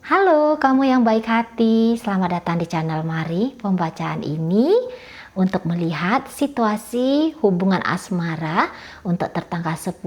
Halo, kamu yang baik hati. Selamat datang di channel Mari. Pembacaan ini untuk melihat situasi hubungan asmara untuk tertanggal 10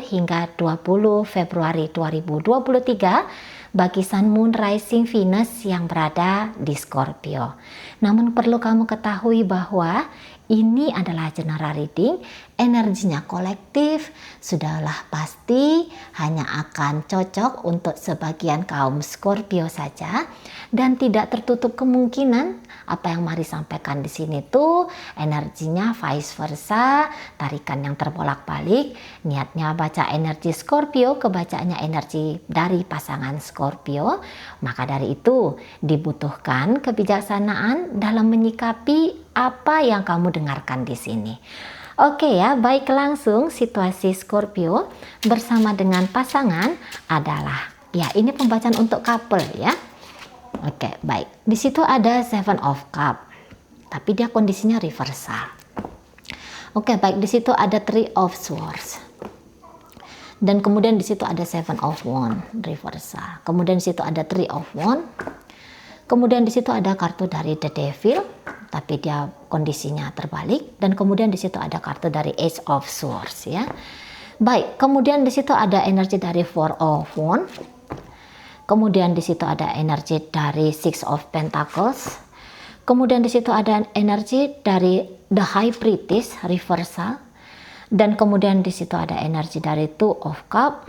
hingga 20 Februari 2023 bagi Sun Moon Rising Venus yang berada di Scorpio. Namun perlu kamu ketahui bahwa ini adalah general reading, energinya kolektif, sudahlah pasti hanya akan cocok untuk sebagian kaum Scorpio saja dan tidak tertutup kemungkinan apa yang Mari sampaikan di sini tuh energinya vice versa, tarikan yang terbolak-balik, niatnya baca energi Scorpio, kebacaannya energi dari pasangan Scorpio, maka dari itu dibutuhkan kebijaksanaan dalam menyikapi apa yang kamu dengarkan di sini. Oke ya, baik, langsung situasi Scorpio bersama dengan pasangan adalah, ya ini pembacaan untuk couple ya. Oke, baik. Di situ ada Seven of Cup, tapi dia kondisinya reversal. Oke, baik. Di situ ada Three of Swords. Dan kemudian di situ ada Seven of Wands reversal. Kemudian di situ ada Three of Wands. Kemudian di situ ada kartu dari The Devil, tapi dia kondisinya terbalik. Dan kemudian di situ ada kartu dari Ace of Swords ya. Baik, kemudian di situ ada energi dari Four of Wands. Kemudian di situ ada energi dari Six of Pentacles. Kemudian di situ ada energi dari The High Priestess reversal. Dan kemudian di situ ada energi dari Two of Cups.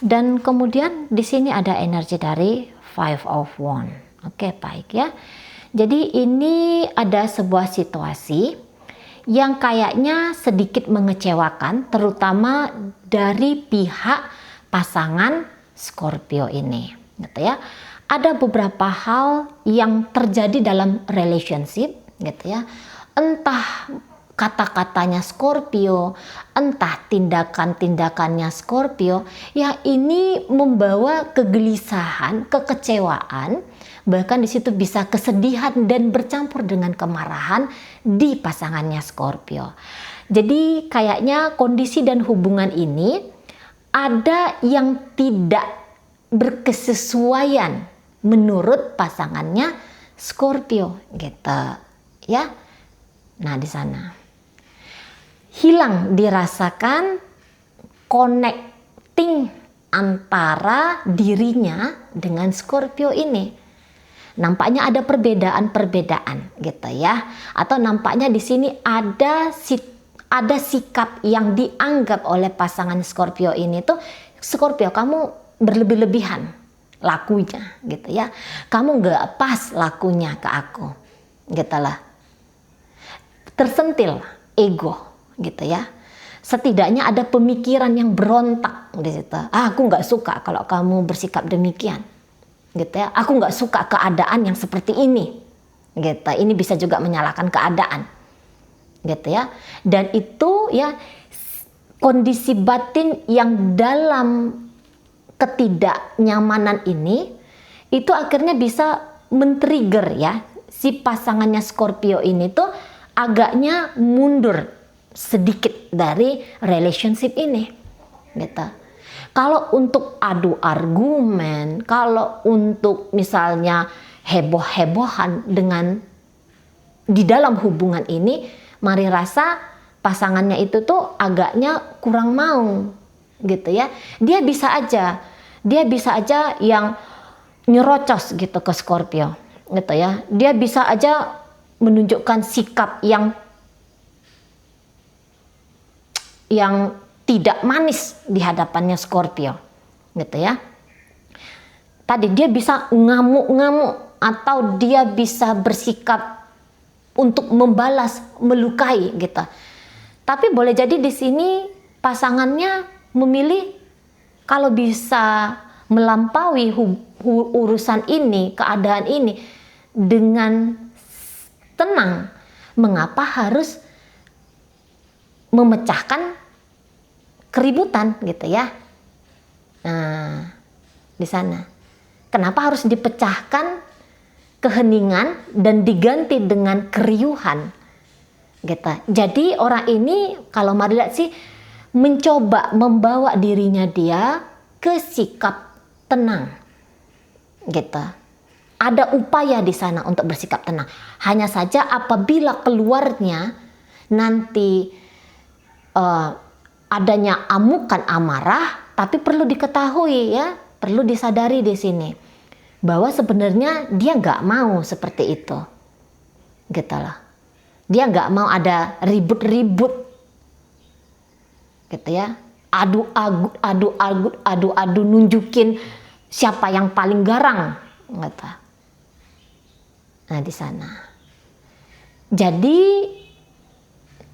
Dan kemudian di sini ada energi dari Five of Wands. Oke, baik ya. Jadi ini ada sebuah situasi yang kayaknya sedikit mengecewakan, terutama dari pihak pasangan Scorpio ini, gitu ya. Ada beberapa hal yang terjadi dalam relationship, gitu ya. Entah kata-katanya Scorpio, entah tindakan-tindakannya Scorpio, yang ini membawa kegelisahan, kekecewaan, bahkan di situ bisa kesedihan dan bercampur dengan kemarahan di pasangannya Scorpio. Jadi kayaknya kondisi dan hubungan ini ada yang tidak berkesesuaian menurut pasangannya Scorpio, gitu ya. Nah, di sana hilang dirasakan connecting antara dirinya dengan Scorpio ini. Nampaknya ada perbedaan-perbedaan gitu ya. Atau nampaknya di sini ada sikap yang dianggap oleh pasangan Scorpio ini tuh, Scorpio kamu berlebih-lebihan lakunya gitu ya. Kamu gak pas lakunya ke aku gitu lah. Tersentil ego gitu ya. Setidaknya ada pemikiran yang berontak di situ. Aku nggak suka kalau kamu bersikap demikian, gitu ya. Aku nggak suka keadaan yang seperti ini, gitu. Ini bisa juga menyalahkan keadaan, gitu ya. Dan itu ya kondisi batin yang dalam ketidaknyamanan ini itu akhirnya bisa men-trigger ya si pasangannya Scorpio ini tuh agaknya mundur sedikit dari relationship ini, gitu. Kalau untuk adu argumen, kalau untuk misalnya heboh-hebohan dengan di dalam hubungan ini, Mari rasa pasangannya itu tuh agaknya kurang mau, gitu ya. Dia bisa aja yang nyerocos gitu ke Scorpio, gitu ya. Dia bisa aja menunjukkan sikap yang tidak manis di hadapannya Scorpio, gitu ya. Tadi dia bisa ngamuk-ngamuk atau dia bisa bersikap untuk membalas, melukai gitu. Tapi boleh jadi di sini pasangannya memilih kalau bisa melampaui urusan ini, keadaan ini dengan tenang. Mengapa harus memecahkan keributan gitu ya? Nah, di sana. Kenapa harus dipecahkan keheningan dan diganti dengan keriuhan? Gitu. Jadi orang ini kalau Mari lihat sih mencoba membawa dirinya dia ke sikap tenang. gitu. Ada upaya di sana untuk bersikap tenang. Hanya saja apabila keluarnya nanti adanya amukan amarah, tapi perlu diketahui ya, perlu disadari di sini bahwa sebenarnya dia nggak mau seperti itu, gitu loh. Dia nggak mau ada ribut-ribut, gitu ya. Adu nunjukin siapa yang paling garang, gitu. Nah di sana. Jadi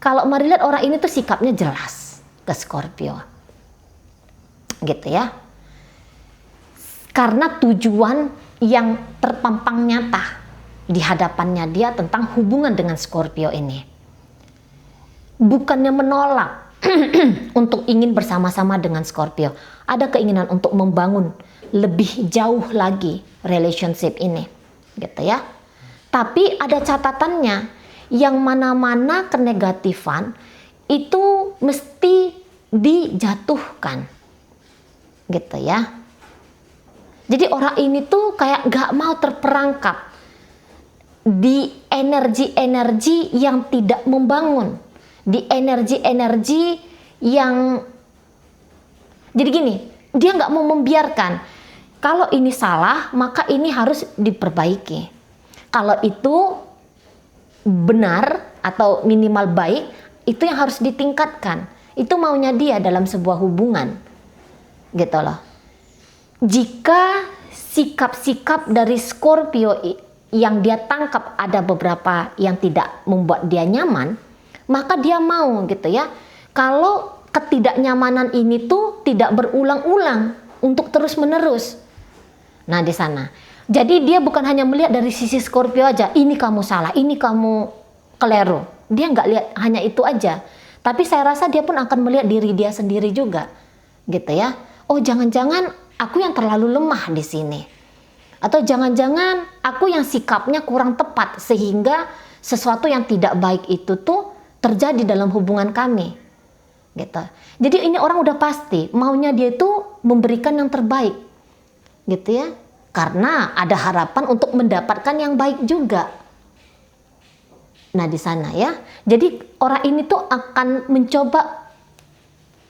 kalau mari lihat orang ini tuh sikapnya jelas ke Scorpio, gitu ya. Karena tujuan yang terpampang nyata di hadapannya dia tentang hubungan dengan Scorpio ini. Bukannya menolak untuk ingin bersama-sama dengan Scorpio. Ada keinginan untuk membangun lebih jauh lagi relationship ini, gitu ya. Tapi ada catatannya, yang mana-mana kenegatifan itu mesti dijatuhkan, gitu ya. Jadi orang ini tuh kayak gak mau terperangkap di energi-energi yang tidak membangun, di energi-energi yang, jadi gini, dia gak mau membiarkan kalau ini salah maka ini harus diperbaiki, kalau itu benar atau minimal baik itu yang harus ditingkatkan. Itu maunya dia dalam sebuah hubungan, gitu loh. Jika sikap-sikap dari Scorpio yang dia tangkap ada beberapa yang tidak membuat dia nyaman, maka dia mau, gitu ya, kalau ketidaknyamanan ini tuh tidak berulang-ulang untuk terus-menerus. Nah di sana. Jadi dia bukan hanya melihat dari sisi Scorpio aja, ini kamu salah, ini kamu keliru. Dia nggak lihat hanya itu aja. Tapi saya rasa dia pun akan melihat diri dia sendiri juga, gitu ya. Oh jangan-jangan aku yang terlalu lemah di sini, atau jangan-jangan aku yang sikapnya kurang tepat sehingga sesuatu yang tidak baik itu tuh terjadi dalam hubungan kami, gitu. Jadi ini orang udah pasti maunya dia itu memberikan yang terbaik, gitu ya, karena ada harapan untuk mendapatkan yang baik juga. Nah di sana ya, jadi orang ini tuh akan mencoba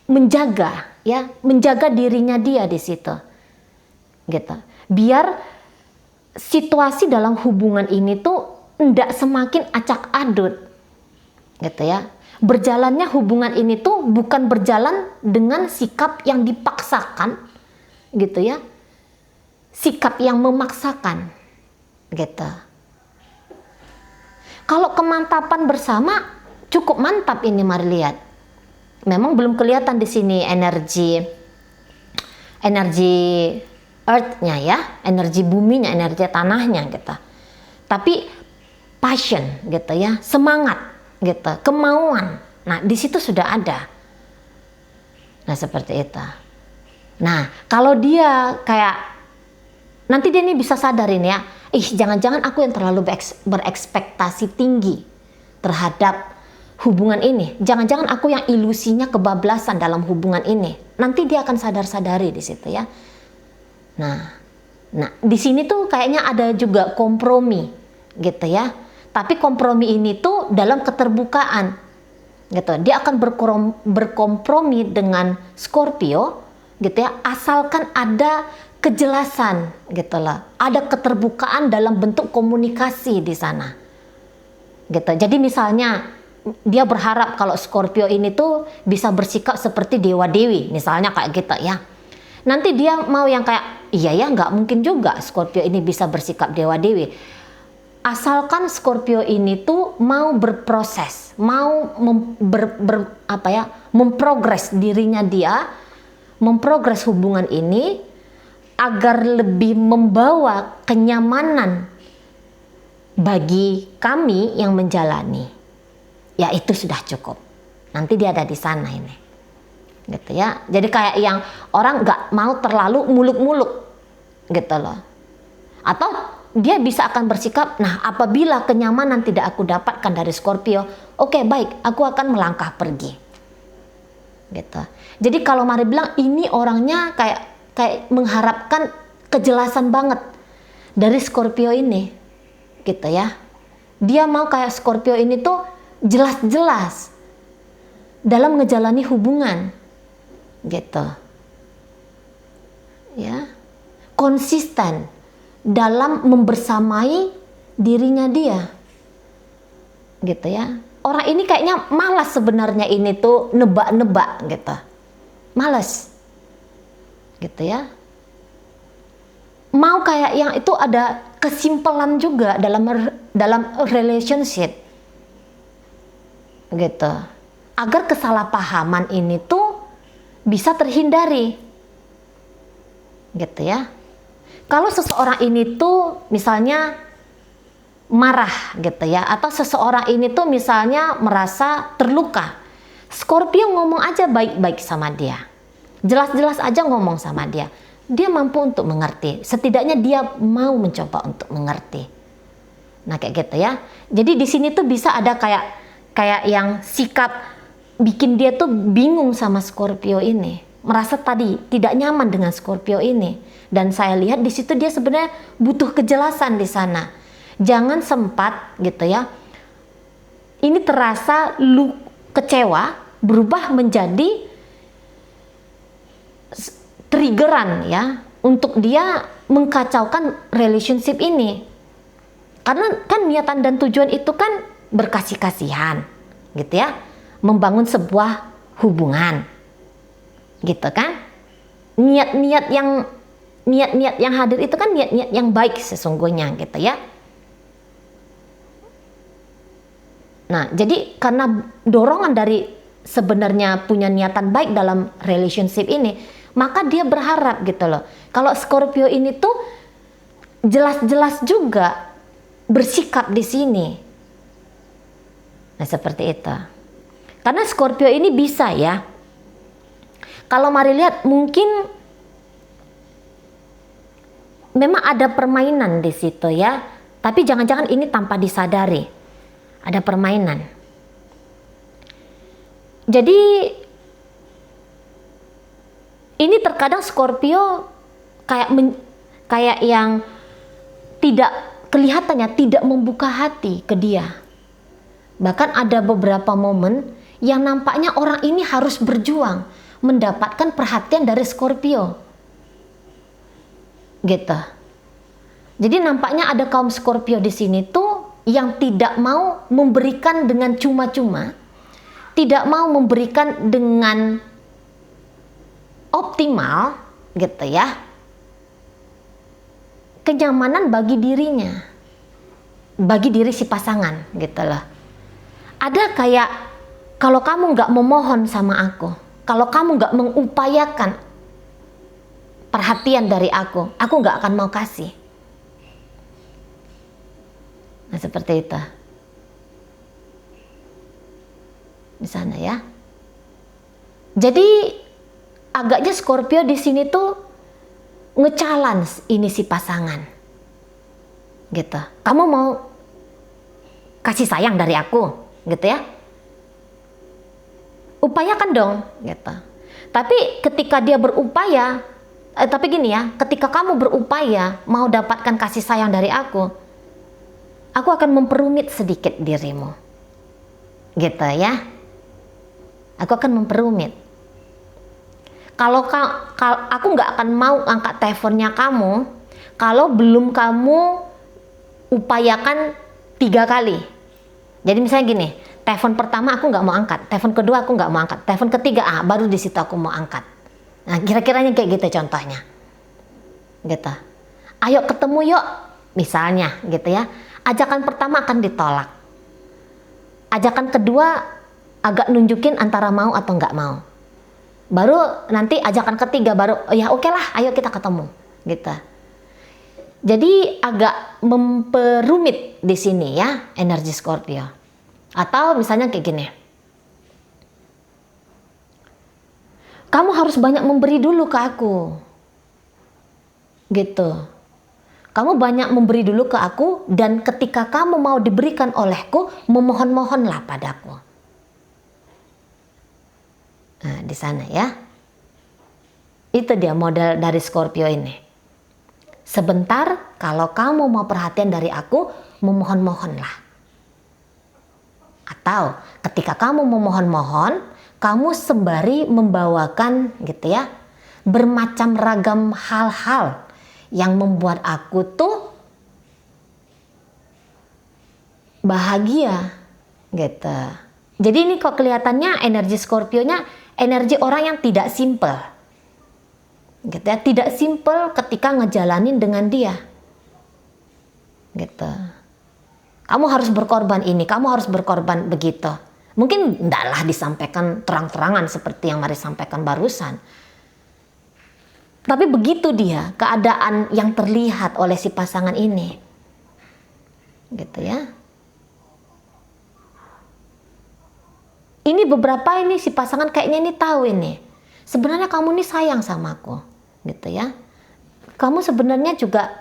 menjaga ya, menjaga dirinya dia di situ, gitu. Biar situasi dalam hubungan ini tuh tidak semakin acak adut, gitu ya. Berjalannya hubungan ini tuh bukan berjalan dengan sikap yang dipaksakan, gitu ya. Sikap yang memaksakan, gitu. Kalau kemantapan bersama cukup mantap ini, mari lihat. Memang belum kelihatan di sini energi earth-nya ya, energi buminya, energi tanahnya gitu. Tapi passion gitu ya, semangat gitu, kemauan. Nah, di situ sudah ada. Nah, seperti itu. Nah, kalau dia kayak nanti dia nih bisa sadarin ya, jangan-jangan aku yang terlalu berekspektasi tinggi terhadap hubungan ini. Jangan-jangan aku yang ilusinya kebablasan dalam hubungan ini. Nanti dia akan sadar-sadari di situ ya. Nah, di sini tuh kayaknya ada juga kompromi, gitu ya. Tapi kompromi ini tuh dalam keterbukaan, gitu. Dia akan berkompromi dengan Scorpio, gitu ya. Asalkan ada kejelasan, gitu lah. Ada keterbukaan dalam bentuk komunikasi di sana, gitu. Jadi misalnya dia berharap kalau Scorpio ini tuh bisa bersikap seperti dewa dewi, misalnya kayak gitu ya. Nanti dia mau yang kayak, iya ya, nggak mungkin juga Scorpio ini bisa bersikap dewa dewi. Asalkan Scorpio ini tuh mau berproses, mau memprogres dirinya dia, memprogres hubungan ini agar lebih membawa kenyamanan bagi kami yang menjalani. Ya itu sudah cukup. Nanti dia ada di sana ini, gitu ya. Jadi kayak yang orang nggak mau terlalu muluk-muluk, gitu loh. Atau dia bisa akan bersikap, nah apabila kenyamanan tidak aku dapatkan dari Scorpio, oke, baik, aku akan melangkah pergi, gitu. Jadi kalau mari bilang ini orangnya kayak mengharapkan kejelasan banget, dari Scorpio ini, gitu ya. Dia mau kayak Scorpio ini tuh jelas-jelas dalam ngejalani hubungan, gitu ya, konsisten dalam membersamai dirinya dia, gitu ya. Orang ini kayaknya malas sebenarnya ini tuh nebak-nebak gitu, malas gitu ya. Mau kayak yang itu ada kesimpulan juga dalam relationship gitu, agar kesalahpahaman ini tuh bisa terhindari gitu ya. Kalau seseorang ini tuh misalnya marah gitu ya, atau seseorang ini tuh misalnya merasa terluka, Scorpio ngomong aja baik-baik sama dia, jelas-jelas aja ngomong sama dia, dia mampu untuk mengerti, setidaknya dia mau mencoba untuk mengerti. Nah kayak gitu ya. Jadi di sini tuh bisa ada kayak yang sikap bikin dia tuh bingung sama Scorpio ini, merasa tadi tidak nyaman dengan Scorpio ini, dan saya lihat di situ dia sebenarnya butuh kejelasan di sana. Jangan sempat gitu ya, ini terasa lu kecewa berubah menjadi triggeran ya, untuk dia mengkacaukan relationship ini. Karena kan niatan dan tujuan itu kan berkasih-kasihan gitu ya, membangun sebuah hubungan gitu kan. Niat-niat yang hadir itu kan niat-niat yang baik sesungguhnya gitu ya. Nah, jadi karena dorongan dari sebenarnya punya niatan baik dalam relationship ini, maka dia berharap gitu loh, kalau Scorpio ini tuh jelas-jelas juga bersikap di sini. Nah, seperti itu. Karena Scorpio ini bisa ya, kalau mari lihat mungkin memang ada permainan di situ ya, tapi jangan-jangan ini tanpa disadari. Ada permainan. Jadi ini terkadang Scorpio kayak yang tidak kelihatannya tidak membuka hati ke dia. Bahkan ada beberapa momen yang nampaknya orang ini harus berjuang mendapatkan perhatian dari Scorpio. Gitu. Jadi nampaknya ada kaum Scorpio di sini tuh yang tidak mau memberikan dengan cuma-cuma, tidak mau memberikan dengan optimal gitu ya, kenyamanan bagi dirinya, bagi diri si pasangan gitu loh. Ada kayak, kalau kamu nggak memohon sama aku, kalau kamu nggak mengupayakan perhatian dari aku nggak akan mau kasih. Nah seperti itu di sana ya. Jadi agaknya Scorpio di sini tuh nge-challenge ini si pasangan gitu. Kamu mau kasih sayang dari aku gitu ya, upayakan dong gitu. Tapi ketika dia berupaya, tapi gini ya, ketika kamu berupaya mau dapatkan kasih sayang dari aku akan memperumit sedikit dirimu gitu ya. Aku akan memperumit. Kalau aku nggak akan mau angkat teleponnya kamu kalau belum kamu upayakan 3 kali. Jadi misalnya gini, telepon pertama aku nggak mau angkat, telepon kedua aku nggak mau angkat, telepon ketiga baru di situ aku mau angkat. Nah kira-kiranya kayak gitu contohnya gitu. Ayo ketemu yuk misalnya gitu ya. Ajakan pertama akan ditolak, ajakan kedua agak nunjukin antara mau atau nggak mau, baru nanti ajakan ketiga baru ya oke lah ayo kita ketemu gitu. Jadi agak memperumit di sini ya energi Scorpio. Atau misalnya kayak gini, kamu harus banyak memberi dulu ke aku gitu. Kamu banyak memberi dulu ke aku, dan ketika kamu mau diberikan olehku, memohon-mohonlah padaku. Nah, di sana ya. Itu dia model dari Scorpio ini. Sebentar, kalau kamu mau perhatian dari aku, memohon-mohonlah. Atau ketika kamu memohon-mohon, kamu sembari membawakan gitu ya, bermacam ragam hal-hal yang membuat aku tuh bahagia gitu. Jadi ini kok kelihatannya energi Scorpio-nya energi orang yang tidak simple. Gitu ya, tidak simple ketika ngejalanin dengan dia. Gitu. Kamu harus berkorban ini, kamu harus berkorban begitu. Mungkin tidaklah disampaikan terang-terangan seperti yang Mari sampaikan barusan. Tapi begitu dia, keadaan yang terlihat oleh si pasangan ini. Gitu ya. Ini beberapa ini si pasangan kayaknya ini tahu ini. Sebenarnya kamu ini sayang sama aku. Gitu ya. Kamu sebenarnya juga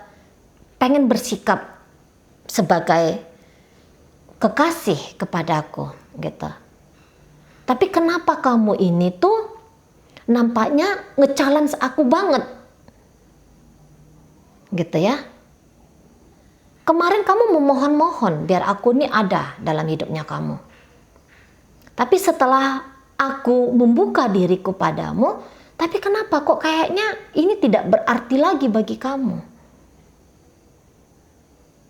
pengen bersikap sebagai kekasih kepadaku gitu. Tapi kenapa kamu ini tuh nampaknya nge-challenge aku banget. Gitu ya. Kemarin kamu memohon-mohon biar aku ini ada dalam hidupnya kamu. Tapi setelah aku membuka diriku padamu, tapi kenapa kok kayaknya ini tidak berarti lagi bagi kamu?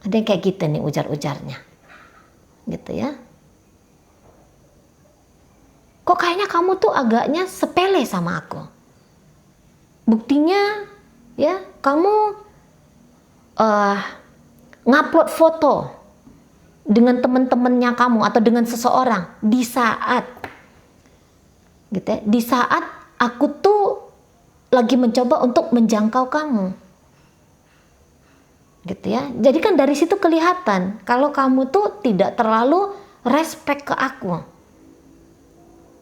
Ada yang kayak gitu nih ujar-ujarnya. Gitu ya. Kok kayaknya kamu tuh agaknya sepele sama aku. Buktinya ya kamu ngupload foto dengan teman-temannya kamu atau dengan seseorang di saat gitu ya, di saat aku tuh lagi mencoba untuk menjangkau kamu. Gitu ya. Jadi kan dari situ kelihatan kalau kamu tuh tidak terlalu respect ke aku.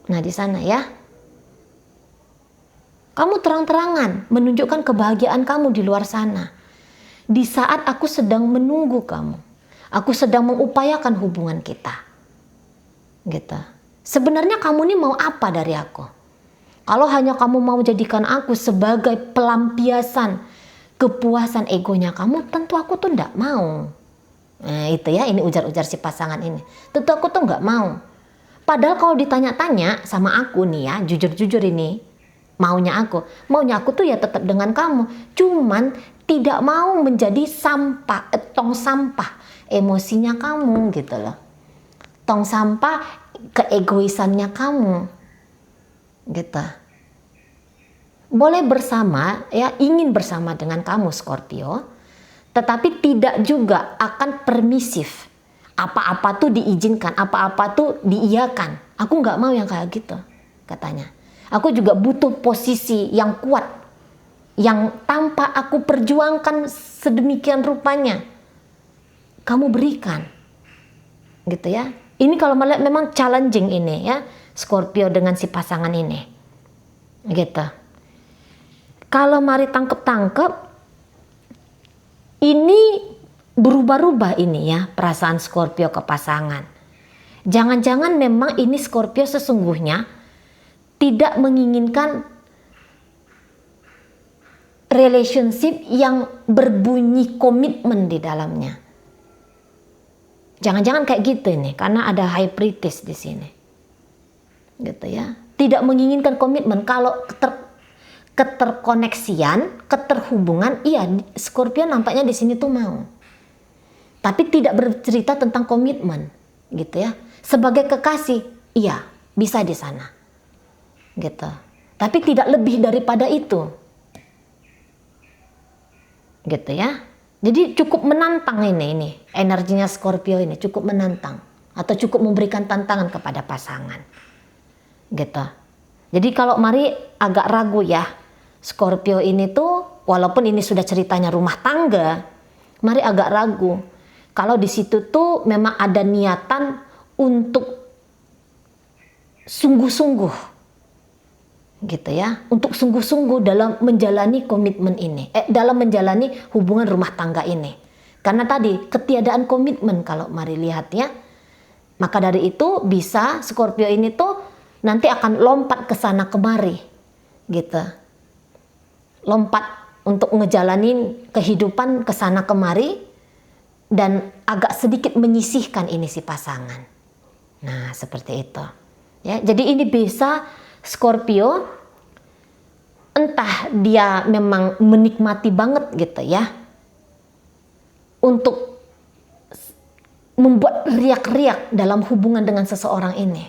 Nah, di sana ya. Kamu terang-terangan menunjukkan kebahagiaan kamu di luar sana. Di saat aku sedang menunggu kamu. Aku sedang mengupayakan hubungan kita. Gitu. Sebenarnya kamu ini mau apa dari aku? Kalau hanya kamu mau jadikan aku sebagai pelampiasan kepuasan egonya kamu, tentu aku tuh nggak mau. Nah, itu ya, ini ujar-ujar si pasangan ini. Tentu aku tuh nggak mau. Padahal kalau ditanya-tanya sama aku nih ya, jujur-jujur ini, maunya aku tuh ya tetap dengan kamu. Cuman tidak mau menjadi sampah, tong sampah emosinya kamu gitu loh. Tong sampah keegoisannya kamu. Gitu. Boleh bersama ya, ingin bersama dengan kamu Scorpio, tetapi tidak juga akan permisif. Apa-apa tuh diizinkan, apa-apa tuh diiyakan. Aku nggak mau yang kayak gitu, katanya. Aku juga butuh posisi yang kuat, yang tanpa aku perjuangkan sedemikian rupanya, kamu berikan. Gitu ya. Ini kalau melihat memang challenging ini ya, Scorpio dengan si pasangan ini. Gitu. Kalau Mari tangkep-tangkep, ini berubah-ubah ini ya perasaan Scorpio ke pasangan. Jangan-jangan memang ini Scorpio sesungguhnya tidak menginginkan relationship yang berbunyi komitmen di dalamnya. Jangan-jangan kayak gitu nih, karena ada high priestess di sini. Gitu ya. Tidak menginginkan komitmen. Kalau keterkoneksian, keterhubungan, iya Scorpio nampaknya di sini tuh mau. Tapi tidak bercerita tentang komitmen, gitu ya. Sebagai kekasih, iya, bisa di sana. Gitu. Tapi tidak lebih daripada itu. Gitu ya. Jadi cukup menantang ini energinya Scorpio ini cukup menantang atau cukup memberikan tantangan kepada pasangan. Gitu. Jadi kalau Mari agak ragu ya, Scorpio ini tuh walaupun ini sudah ceritanya rumah tangga, Mari agak ragu. Kalau di situ tuh memang ada niatan untuk sungguh-sungguh, gitu ya, untuk sungguh-sungguh dalam menjalani komitmen ini, dalam menjalani hubungan rumah tangga ini. Karena tadi ketiadaan komitmen kalau Mari lihat ya, maka dari itu bisa Scorpio ini tuh nanti akan lompat ke sana kemari, gitu, lompat untuk ngejalanin kehidupan kesana kemari dan agak sedikit menyisihkan ini si pasangan. Nah, seperti itu. Ya, jadi ini bisa Scorpio entah dia memang menikmati banget gitu ya untuk membuat riak-riak dalam hubungan dengan seseorang ini.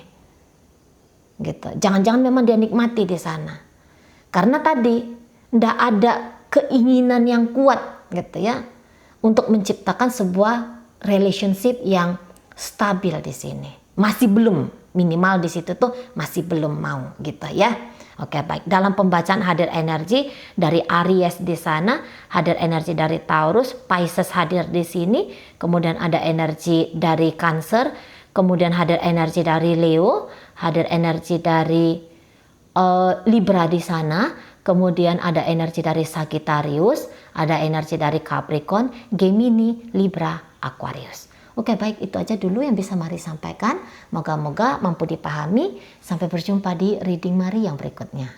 Gitu. Jangan-jangan memang dia nikmati di sana. Karena tadi ndak ada keinginan yang kuat gitu ya untuk menciptakan sebuah relationship yang stabil di sini. Masih belum, minimal di situ tuh masih belum mau gitu ya. Oke, baik. Dalam pembacaan hadir energi dari Aries di sana, hadir energi dari Taurus, Pisces hadir di sini, kemudian ada energi dari Cancer, kemudian hadir energi dari Leo, hadir energi dari Libra di sana, kemudian ada energi dari Sagittarius, ada energi dari Capricorn, Gemini, Libra, Aquarius. Oke, baik, itu aja dulu yang bisa Mari sampaikan. Moga-moga mampu dipahami. Sampai berjumpa di reading Mari yang berikutnya.